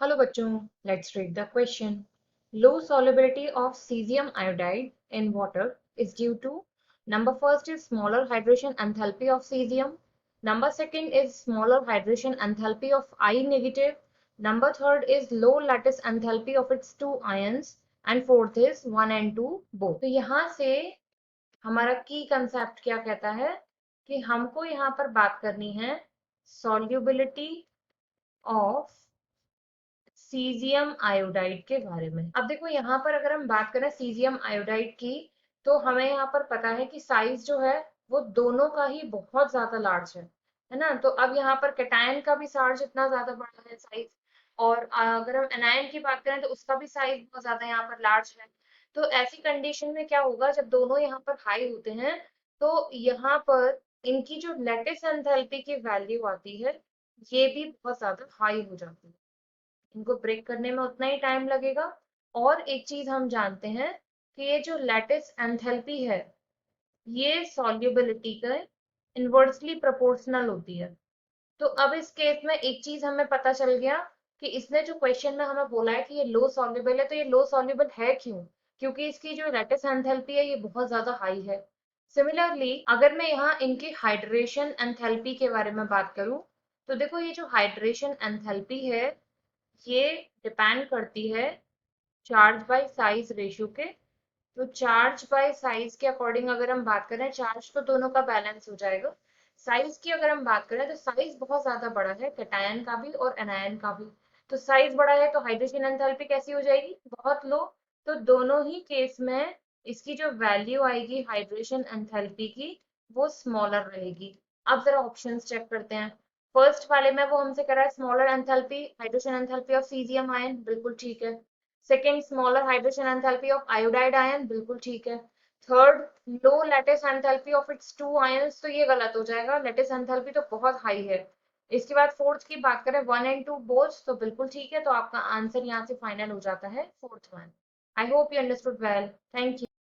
Hello bachchon, let's read the question. Low solubility of cesium iodide in water is due to number first is smaller hydration enthalpy of cesium. Number second is smaller hydration enthalpy of I negative. Number third is low lattice enthalpy of its two ions. And fourth is 1 and 2 both. तो यहाँ से हमारा की concept क्या कहता है कि हमको यहाँ पर बात करनी है solubility of सीजियम आयोडाइड के बारे में। अब देखो यहाँ पर अगर हम बात करें सीजियम आयोडाइड की, तो हमें यहाँ पर पता है कि साइज जो है वो दोनों का ही बहुत ज्यादा लार्ज है ना। तो अब यहाँ पर कैटायन का भी चार्ज इतना ज्यादा बड़ा है साइज, और अगर हम एनायन की बात करें तो उसका भी साइज बहुत ज्यादा यहाँ पर लार्ज है। तो ऐसी कंडीशन में क्या होगा, जब दोनों यहाँ पर हाई होते हैं तो यहाँ पर इनकी जो लेटिस एंथैल्पी की वैल्यू आती है ये भी बहुत ज्यादा हाई हो जाती है। इनको ब्रेक करने में उतना ही टाइम लगेगा। और एक चीज हम जानते हैं कि ये जो लैटिस एंथैल्पी है ये सॉल्युबिलिटी के इनवर्सली प्रोपोर्शनल होती है। तो अब इस केस में एक चीज हमें पता चल गया कि इसने जो क्वेश्चन में हमें बोला है कि ये लो सॉल्युबल है, तो ये लो सॉल्युबल है क्यों? क्योंकि इसकी जो लैटिस एंथैल्पी है ये बहुत ज्यादा हाई है। सिमिलरली अगर मैं यहाँ इनकी हाइड्रेशन एंथैल्पी के बारे में बात करूं, तो देखो ये जो हाइड्रेशन एंथैल्पी है ये डिपेंड करती है चार्ज बाय साइज रेशियो के। तो चार्ज बाय साइज के अकॉर्डिंग अगर हम बात करें, चार्ज तो दोनों का बैलेंस हो जाएगा। साइज की अगर हम बात करें तो साइज बहुत ज्यादा बड़ा है कैटायन का भी और एनायन का भी। तो साइज बड़ा है तो हाइड्रेशन एंथैल्पी कैसी हो जाएगी? बहुत लो। तो दोनों ही केस में इसकी जो वैल्यू आएगी हाइड्रेशन एंथैल्पी की वो स्मॉलर रहेगी। अब जरा ऑप्शंस चेक करते हैं। फर्स्ट वाले में वो हमसे कह रहा है smaller enthalpy hydrogen enthalpy of caesium ion, बिल्कुल ठीक है। Second smaller hydrogen enthalpy of iodide ion, बिल्कुल ठीक है। Third low lattice enthalpy of its two ions, तो ये गलत हो जाएगा, लैटिस एंथैल्पी तो बहुत हाई है। इसके बाद फोर्थ की बात करें 1 एंड 2 बोथ, तो बिल्कुल ठीक है। तो आपका आंसर यहाँ से फाइनल हो जाता है fourth one. I hope you understood well. Thank you.